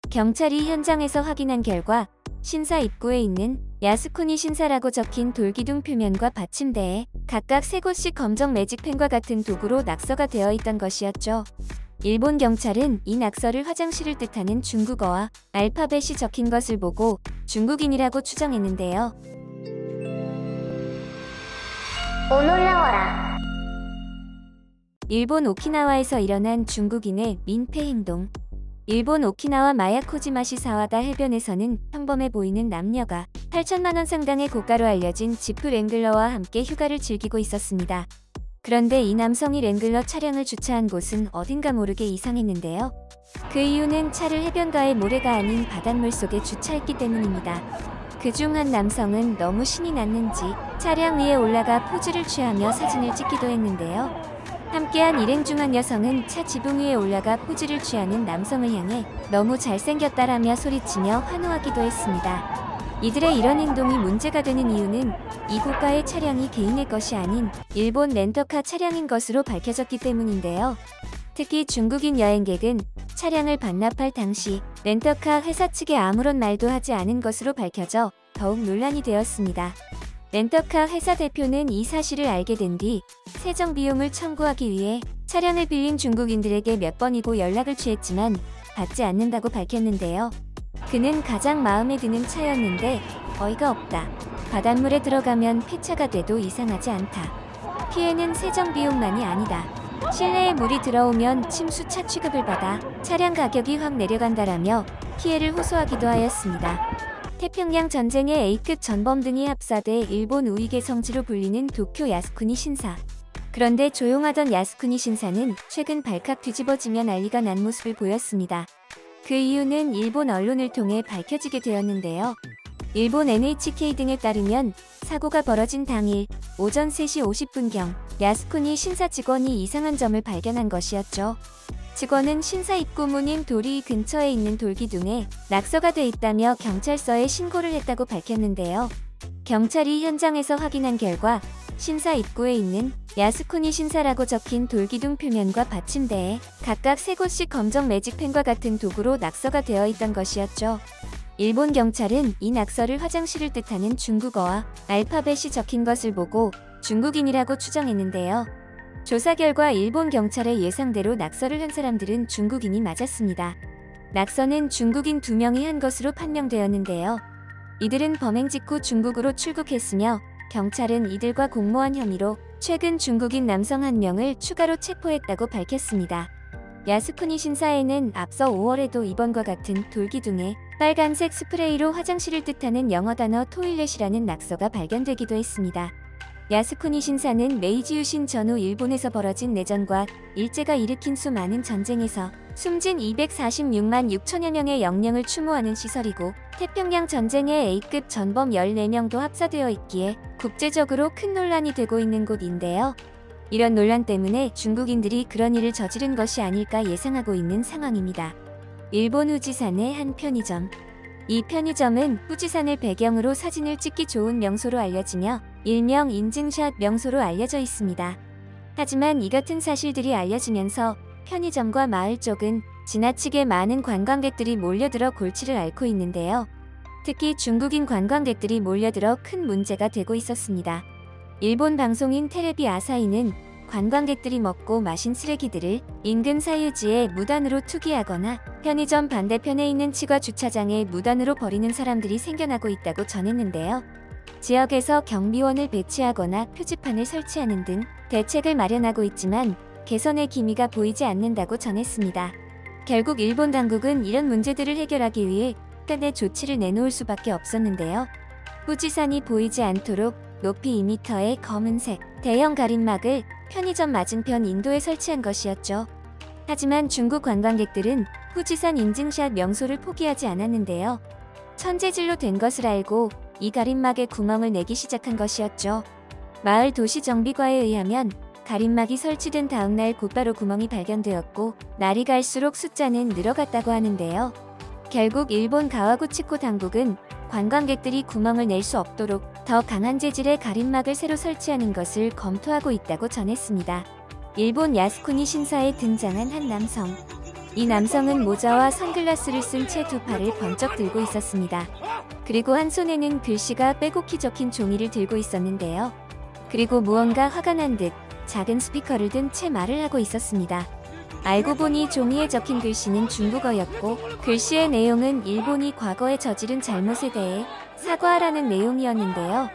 경찰이 현장에서 확인한 결과 신사 입구에 있는 야스쿠니 신사라고 적힌 돌기둥 표면과 받침대에 각각 3곳씩 검정 매직펜과 같은 도구로 낙서가 되어 있던 것이었죠. 일본 경찰은 이 낙서를 화장실을 뜻하는 중국어와 알파벳이 적힌 것을 보고 중국인이라고 추정했는데요. 오놀라와라. 일본 오키나와에서 일어난 중국인의 민폐 행동. 일본 오키나와 마야코지마시 사와다 해변에서는 평범해 보이는 남녀가 8천만 원 상당의 고가로 알려진 지프 랭글러와 함께 휴가를 즐기고 있었습니다. 그런데 이 남성이 랭글러 차량을 주차한 곳은 어딘가 모르게 이상했는데요. 그 이유는 차를 해변가의 모래가 아닌 바닷물 속에 주차했기 때문입니다. 그중 한 남성은 너무 신이 났는지 차량 위에 올라가 포즈를 취하며 사진을 찍기도 했는데요. 함께한 일행 중 한 여성은 차 지붕 위에 올라가 포즈를 취하는 남성을 향해 너무 잘생겼다라며 소리치며 환호하기도 했습니다. 이들의 이런 행동이 문제가 되는 이유는 이 고가의 차량이 개인의 것이 아닌 일본 렌터카 차량인 것으로 밝혀졌기 때문인데요. 특히 중국인 여행객은 차량을 반납할 당시 렌터카 회사 측에 아무런 말도 하지 않은 것으로 밝혀져 더욱 논란이 되었습니다. 렌터카 회사 대표는 이 사실을 알게 된 뒤 세정 비용을 청구하기 위해 차량을 빌린 중국인들에게 몇 번이고 연락을 취했지만 받지 않는다고 밝혔는데요. 그는 가장 마음에 드는 차였는데 어이가 없다. 바닷물에 들어가면 폐차가 돼도 이상하지 않다. 피해는 세정 비용만이 아니다. 실내에 물이 들어오면 침수차 취급을 받아 차량 가격이 확 내려간다라며 피해를 호소하기도 하였습니다. 태평양 전쟁의 A급 전범 등이 합사돼 일본 우익의 성지로 불리는 도쿄 야스쿠니 신사. 그런데 조용하던 야스쿠니 신사는 최근 발칵 뒤집어지며 난리가 난 모습을 보였습니다. 그 이유는 일본 언론을 통해 밝혀지게 되었는데요. 일본 NHK 등에 따르면 사고가 벌어진 당일 오전 3시 50분경 야스쿠니 신사 직원이 이상한 점을 발견한 것이었죠. 직원은 신사 입구 문인 도리 근처에 있는 돌기둥에 낙서가 돼 있다며 경찰서에 신고를 했다고 밝혔는데요. 경찰이 현장에서 확인한 결과 신사 입구에 있는 야스쿠니 신사라고 적힌 돌기둥 표면과 받침대에 각각 3곳씩 검정 매직펜과 같은 도구로 낙서가 되어 있던 것이었죠. 일본 경찰은 이 낙서를 화장실을 뜻하는 중국어와 알파벳이 적힌 것을 보고 중국인이라고 추정했는데요. 조사 결과 일본 경찰의 예상대로 낙서를 한 사람들은 중국인이 맞았습니다. 낙서는 중국인 2명이 한 것으로 판명되었는데요. 이들은 범행 직후 중국으로 출국했으며 경찰은 이들과 공모한 혐의로 최근 중국인 남성 1명을 추가로 체포했다고 밝혔습니다. 야스쿠니 신사에는 앞서 5월에도 이번과 같은 돌기둥에 빨간색 스프레이로 화장실을 뜻하는 영어 단어 토일렛이라는 낙서가 발견되기도 했습니다. 야스쿠니 신사는 메이지 유신 전후 일본에서 벌어진 내전과 일제가 일으킨 수많은 전쟁에서 숨진 246만 6천여 명의 영령을 추모하는 시설이고 태평양 전쟁의 A급 전범 14명도 합사되어 있기에 국제적으로 큰 논란이 되고 있는 곳인데요. 이런 논란 때문에 중국인들이 그런 일을 저지른 것이 아닐까 예상하고 있는 상황입니다. 일본 후지산의 한 편의점. 이 편의점은 후지산을 배경으로 사진을 찍기 좋은 명소로 알려지며 일명 인증샷 명소로 알려져 있습니다. 하지만 이 같은 사실들이 알려지면서 편의점과 마을 쪽은 지나치게 많은 관광객들이 몰려들어 골치를 앓고 있는데요. 특히 중국인 관광객들이 몰려들어 큰 문제가 되고 있었습니다. 일본 방송인 테레비 아사히는 관광객들이 먹고 마신 쓰레기들을 인근 사유지에 무단으로 투기하거나 편의점 반대편에 있는 치과 주차장에 무단으로 버리는 사람들이 생겨나고 있다고 전했는데요. 지역에서 경비원을 배치하거나 표지판을 설치하는 등 대책을 마련하고 있지만 개선의 기미가 보이지 않는다고 전했습니다. 결국 일본 당국은 이런 문제들을 해결하기 위해 약간의 조치를 내놓을 수밖에 없었는데요. 후지산이 보이지 않도록 높이 2m의 검은색 대형 가림막을 편의점 맞은편 인도에 설치한 것이었죠. 하지만 중국 관광객들은 후지산 인증샷 명소를 포기하지 않았는데요. 천재질로 된 것을 알고 이 가림막에 구멍을 내기 시작한 것이었죠. 마을 도시정비과에 의하면 가림막이 설치된 다음날 곧바로 구멍이 발견되었고 날이 갈수록 숫자는 늘어갔다고 하는데요. 결국 일본 가와구치코 당국은 관광객들이 구멍을 낼 수 없도록 더 강한 재질의 가림막을 새로 설치하는 것을 검토하고 있다고 전했습니다. 일본 야스쿠니 신사에 등장한 한 남성. 이 남성은 모자와 선글라스를 쓴 채 두 팔을 번쩍 들고 있었습니다. 그리고 한 손에는 글씨가 빼곡히 적힌 종이를 들고 있었는데요. 그리고 무언가 화가 난 듯 작은 스피커를 든 채 말을 하고 있었습니다. 알고 보니 종이에 적힌 글씨는 중국어였고 글씨의 내용은 일본이 과거에 저지른 잘못에 대해 사과하라는 내용이었는데요.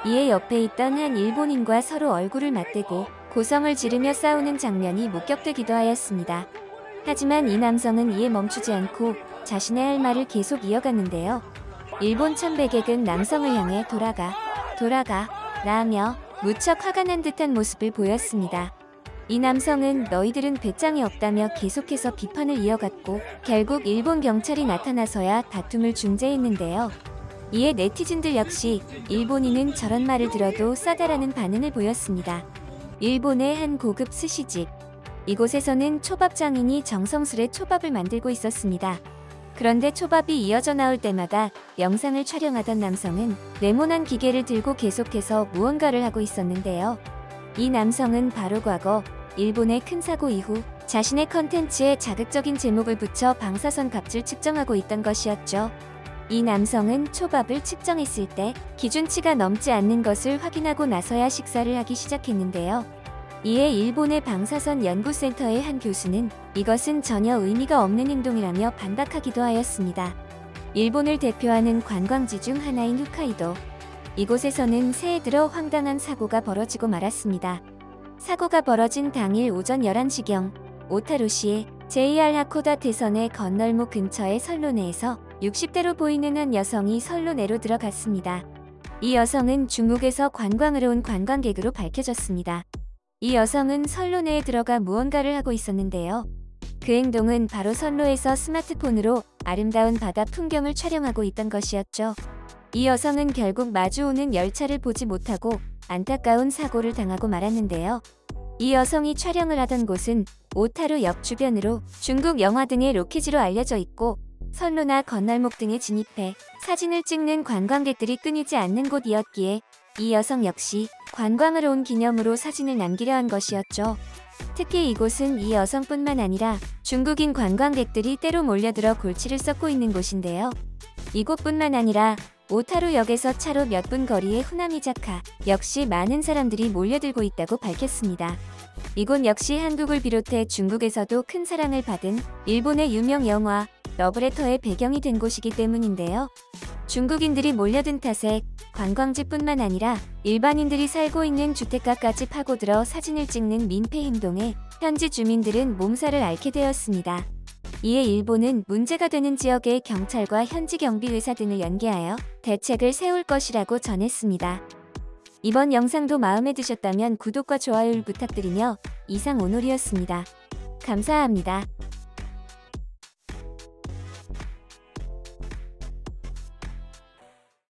이에 옆에 있던 한 일본인과 서로 얼굴을 맞대고 고성을 지르며 싸우는 장면이 목격되기도 하였습니다. 하지만 이 남성은 이에 멈추지 않고 자신의 할 말을 계속 이어갔는데요. 일본 천백객은 남성을 향해 돌아가 라며 무척 화가 난 듯한 모습을 보였습니다. 이 남성은 너희들은 배짱이 없다며 계속해서 비판을 이어갔고 결국 일본 경찰이 나타나서야 다툼을 중재했는데요. 이에 네티즌들 역시 일본인은 저런 말을 들어도 싸다라는 반응을 보였습니다. 일본의 한 고급 스시집. 이곳에서는 초밥 장인이 정성스레 초밥을 만들고 있었습니다. 그런데 초밥이 이어져 나올 때마다 영상을 촬영하던 남성은 네모난 기계를 들고 계속해서 무언가를 하고 있었는데요. 이 남성은 바로 과거 일본의 큰 사고 이후 자신의 컨텐츠에 자극적인 제목을 붙여 방사선 값을 측정하고 있던 것이었죠. 이 남성은 초밥을 측정했을 때 기준치가 넘지 않는 것을 확인하고 나서야 식사를 하기 시작했는데요. 이에 일본의 방사선 연구센터의 한 교수는 이것은 전혀 의미가 없는 행동이라며 반박하기도 하였습니다. 일본을 대표하는 관광지 중 하나인 홋카이도. 이곳에서는 새해 들어 황당한 사고가 벌어지고 말았습니다. 사고가 벌어진 당일 오전 11시경 오타루시의 JR 하코다 대선의 건널목 근처의 선로내에서 60대로 보이는 한 여성이 선로내로 들어갔습니다. 이 여성은 중국에서 관광을 온 관광객으로 밝혀졌습니다. 이 여성은 선로내에 들어가 무언가를 하고 있었는데요. 그 행동은 바로 선로에서 스마트폰으로 아름다운 바다 풍경을 촬영하고 있던 것이었죠. 이 여성은 결국 마주오는 열차를 보지 못하고 안타까운 사고를 당하고 말았는데요. 이 여성이 촬영을 하던 곳은 오타루 역 주변으로 중국 영화 등의 로케지로 알려져 있고 선로나 건널목 등에 진입해 사진을 찍는 관광객들이 끊이지 않는 곳이었기에 이 여성 역시 관광을 온 기념으로 사진을 남기려 한 것이었죠. 특히 이곳은 이 여성뿐만 아니라 중국인 관광객들이 때로 몰려들어 골치를 썩고 있는 곳인데요. 이곳뿐만 아니라 오타루역에서 차로 몇 분 거리의 후나미자카 역시 많은 사람들이 몰려들고 있다고 밝혔습니다. 이곳 역시 한국을 비롯해 중국에서도 큰 사랑을 받은 일본의 유명 영화 러브레터의 배경이 된 곳이기 때문인데요. 중국인들이 몰려든 탓에 관광지뿐만 아니라 일반인들이 살고 있는 주택가까지 파고들어 사진을 찍는 민폐 행동에 현지 주민들은 몸살을 앓게 되었습니다. 이에 일본은 문제가 되는 지역의 경찰과 현지 경비회사 등을 연계하여 대책을 세울 것이라고 전했습니다. 이번 영상도 마음에 드셨다면 구독과 좋아요를 부탁드리며 이상 오놀이였습니다. 감사합니다.